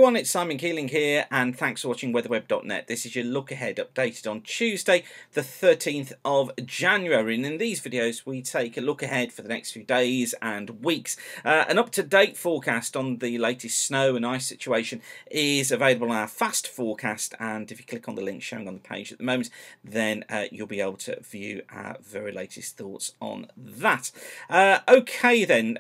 everyone, it's Simon Keeling here, and thanks for watching weatherweb.net. This is your look ahead updated on Tuesday, the 13th of January. And in these videos, we take a look ahead for the next few days and weeks. An up-to-date forecast on the latest snow and ice situation is available on our fast forecast. And if you click on the link showing on the page at the moment, then you'll be able to view our very latest thoughts on that. Okay then,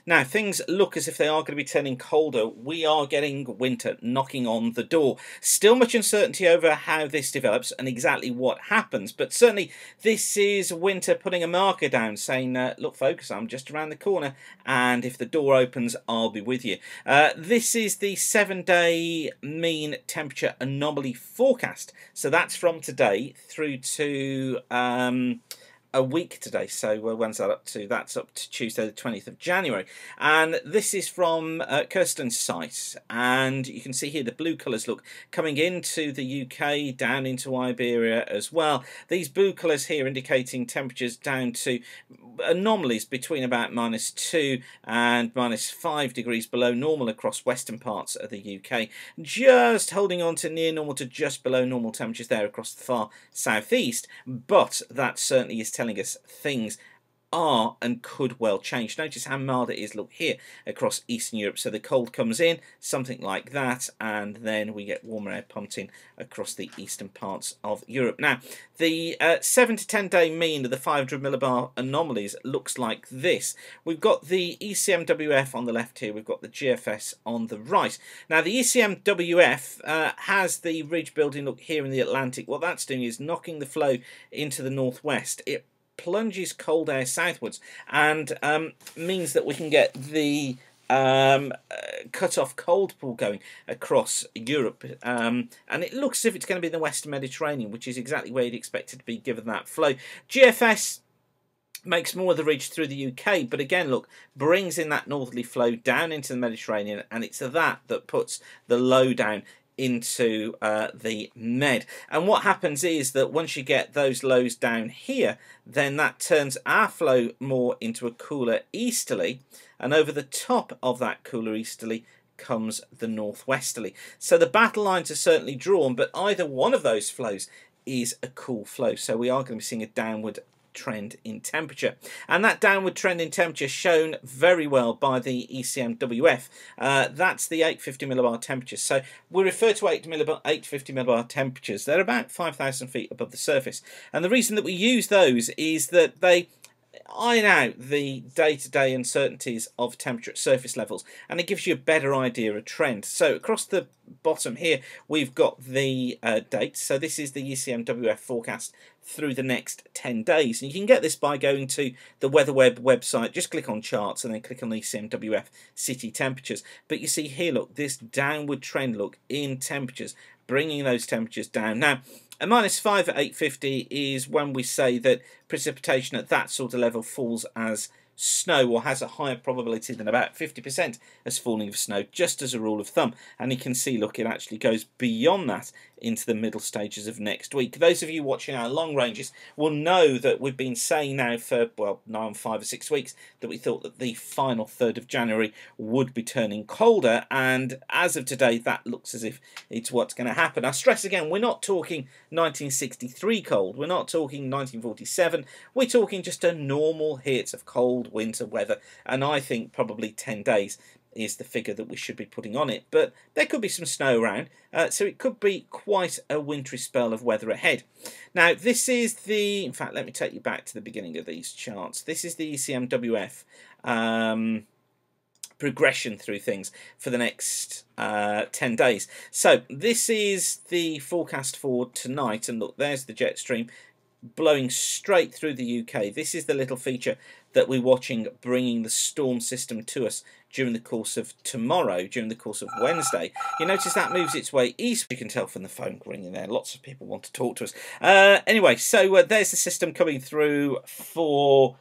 now things look as if they are going to be turning colder. We are getting winter knocking on the door. Still much uncertainty over how this develops and exactly what happens, but certainly this is winter putting a marker down saying, look folks, I'm just around the corner, and if the door opens, I'll be with you. This is the 7-day mean temperature anomaly forecast. So that's from today through to a week today. So when's that up to? That's up to Tuesday the 20th of January, and this is from Kirsten's site, and you can see here the blue colours look coming into the UK, down into Iberia as well. These blue colours here indicating temperatures down to anomalies between about -2 and -5 degrees below normal across western parts of the UK, just holding on to near normal to just below normal temperatures there across the far southeast, but that certainly is telling us things are and could well change. Notice how mild it is, look here, across Eastern Europe. So the cold comes in, something like that, and then we get warmer air pumped in across the eastern parts of Europe. Now, the 7 to 10 day mean of the 500 millibar anomalies looks like this. We've got the ECMWF on the left here, we've got the GFS on the right. Now, the ECMWF has the ridge building look here in the Atlantic. What that's doing is knocking the flow into the northwest. It plunges cold air southwards and means that we can get the cut-off cold pool going across Europe, and it looks as if it's going to be in the Western Mediterranean, which is exactly where you'd expect it to be given that flow. GFS makes more of the ridge through the UK, but again, look, brings in that northerly flow down into the Mediterranean, and it's that puts the low down into the Med. And what happens is that once you get those lows down here, then that turns our flow more into a cooler easterly, and over the top of that cooler easterly comes the northwesterly. So the battle lines are certainly drawn, but either one of those flows is a cool flow. So we are going to be seeing a downward trend in temperature, and that downward trend in temperature shown very well by the ECMWF. That's the 850 millibar temperatures. So we refer to 850 millibar temperatures. They're about 5,000 feet above the surface, and the reason that we use those is that they iron out the day-to-day uncertainties of temperature at surface levels, and it gives you a better idea of trend. So across the bottom here we've got the dates. So this is the ECMWF forecast through the next 10 days, and you can get this by going to the WeatherWeb website. Just click on charts and then click on ECMWF city temperatures. But you see here, look, this downward trend look in temperatures, bringing those temperatures down. Now, a -5 at 850 is when we say that precipitation at that sort of level falls as snow, or has a higher probability than about 50% as falling of snow, just as a rule of thumb. And you can see, look, it actually goes beyond that into the middle stages of next week. Those of you watching our long ranges will know that we've been saying now for, well, now on 5 or 6 weeks, that we thought that the final 3rd of January would be turning colder, and as of today that looks as if it's what's going to happen. I stress again, we're not talking 1963 cold, we're not talking 1947, we're talking just a normal hit of cold winter weather, and I think probably 10 days is the figure that we should be putting on it. But there could be some snow around, so it could be quite a wintry spell of weather ahead. Now, this is the, in fact, let me take you back to the beginning of these charts. This is the ECMWF progression through things for the next 10 days. So this is the forecast for tonight, and look, there's the jet stream blowing straight through the UK. This is the little feature that we're watching bringing the storm system to us during the course of tomorrow, during the course of Wednesday. You notice that moves its way east. You can tell from the phone ringing there. Lots of people want to talk to us. Anyway, so there's the system coming through for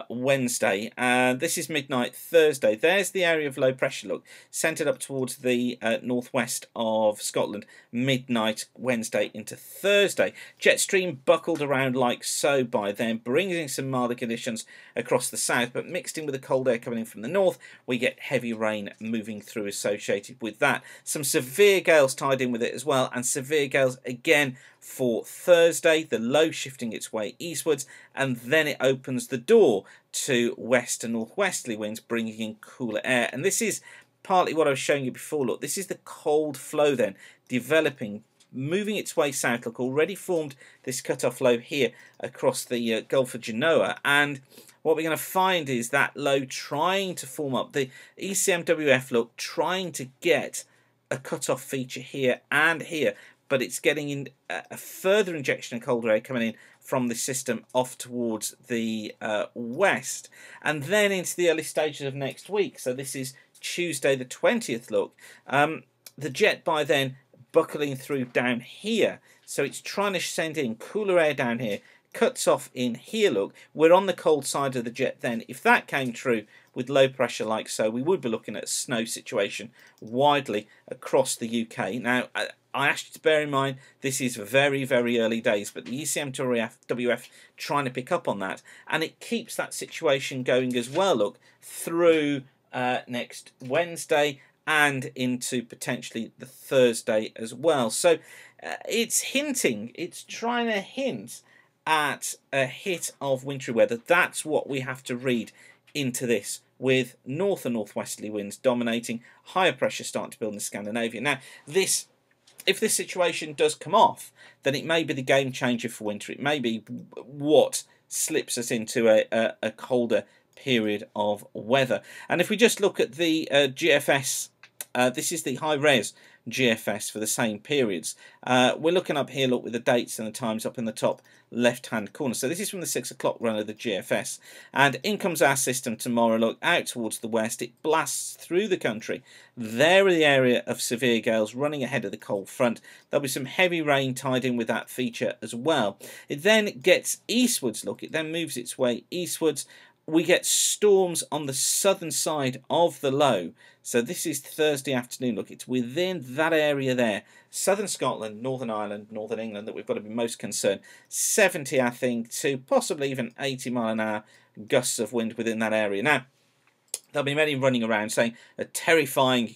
Wednesday, and this is midnight Thursday. There's the area of low pressure, look, centred up towards the northwest of Scotland, midnight Wednesday into Thursday. Jet stream buckled around like so by then, bringing some milder conditions across the south, but mixed in with the cold air coming in from the north, we get heavy rain moving through associated with that. Some severe gales tied in with it as well, and severe gales again for Thursday, the low shifting its way eastwards, and then it opens the door to west and northwesterly winds, bringing in cooler air. And this is partly what I was showing you before. Look, this is the cold flow then developing, moving its way south. Look, already formed this cut-off low here across the Gulf of Genoa, and what we're going to find is that low trying to form up. The ECMWF, look, trying to get a cut-off feature here and here, but it's getting in a further injection of colder air coming in from the system off towards the west, and then into the early stages of next week. So this is Tuesday the 20th, look. The jet by then buckling through down here, so it's trying to send in cooler air down here, cuts off in here, look. We're on the cold side of the jet then. If that came true with low pressure like so, we would be looking at a snow situation widely across the UK. Now, I asked you to bear in mind this is very, very early days, but the ECMWF trying to pick up on that, and it keeps that situation going as well, look, through next Wednesday and into potentially the Thursday as well. So it's hinting, it's trying to hint at a hit of wintry weather. That's what we have to read into this, with north and northwesterly winds dominating, higher pressure starting to build in Scandinavia. Now, if this situation does come off, then it may be the game changer for winter. It may be what slips us into a colder period of weather. And if we just look at the GFS, this is the high-res GFS for the same periods. We're looking up here, look, with the dates and the times up in the top left-hand corner. So this is from the 6 o'clock run of the GFS. And in comes our system tomorrow, look, out towards the west. It blasts through the country. There are the area of severe gales running ahead of the cold front. There'll be some heavy rain tied in with that feature as well. It then gets eastwards, look. It then moves its way eastwards. We get storms on the southern side of the low. So this is Thursday afternoon. Look, it's within that area there. Southern Scotland, Northern Ireland, Northern England that we've got to be most concerned. 70, I think, to possibly even 80 mile an hour gusts of wind within that area. Now, there'll be many running around saying a terrifying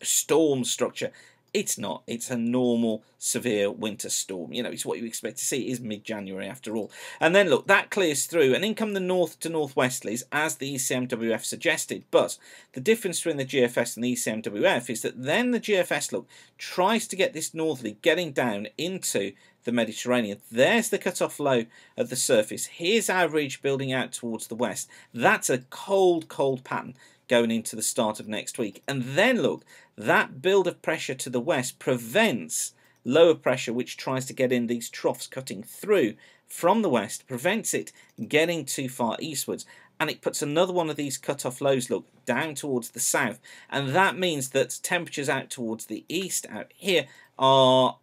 storm structure. It's not. It's a normal, severe winter storm. You know, it's what you expect to see. It is mid-January after all. And then, look, that clears through. And in come the north to northwesterlies, as the ECMWF suggested. But the difference between the GFS and the ECMWF is that then the GFS, look, tries to get this northerly, getting down into the Mediterranean. There's the cut-off low at the surface. Here's our ridge building out towards the west. That's a cold, cold pattern going into the start of next week. And then, look, that build of pressure to the west prevents lower pressure, which tries to get in these troughs cutting through from the west, prevents it getting too far eastwards, and it puts another one of these cut-off lows, look, down towards the south. And that means that temperatures out towards the east, out here, are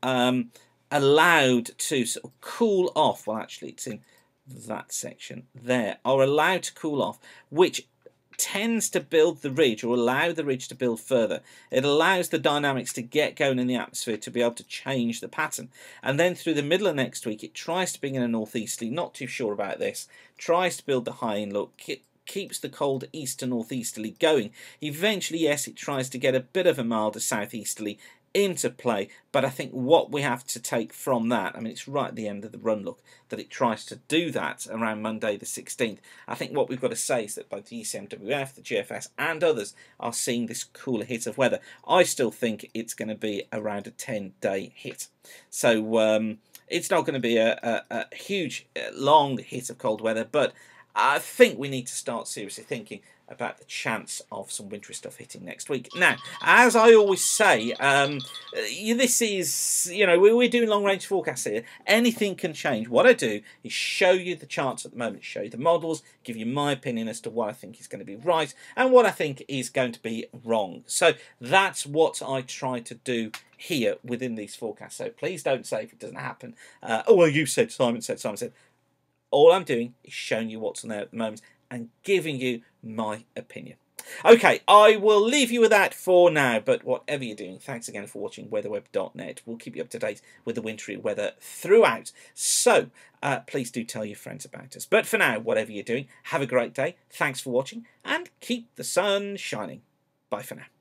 allowed to sort of cool off. Well, actually, it's in that section there, are allowed to cool off, which tends to build the ridge, or allow the ridge to build further. It allows the dynamics to get going in the atmosphere to be able to change the pattern. And then through the middle of next week, it tries to bring in a northeasterly, not too sure about this, tries to build the high in, look, keeps the cold east to northeasterly going. Eventually, yes, it tries to get a bit of a milder southeasterly into play, but I think what we have to take from that, I mean, it's right at the end of the run, look, that it tries to do that around Monday the 16th. I think what we've got to say is that both the ECMWF, the GFS and others are seeing this cooler hit of weather. I still think it's going to be around a 10-day hit. So it's not going to be a huge, long hit of cold weather, but I think we need to start seriously thinking about the chance of some wintry stuff hitting next week. Now, as I always say, this is, you know, we're doing long-range forecasts here. Anything can change. What I do is show you the charts at the moment, show you the models, give you my opinion as to what I think is going to be right and what I think is going to be wrong. So that's what I try to do here within these forecasts. So please don't say if it doesn't happen, oh, well, you said, Simon said, Simon said. All I'm doing is showing you what's on there at the moment and giving you my opinion. Okay, I will leave you with that for now, but whatever you're doing, thanks again for watching weatherweb.net. We'll keep you up to date with the wintry weather throughout, so please do tell your friends about us. But for now, whatever you're doing, have a great day, thanks for watching, and keep the sun shining. Bye for now.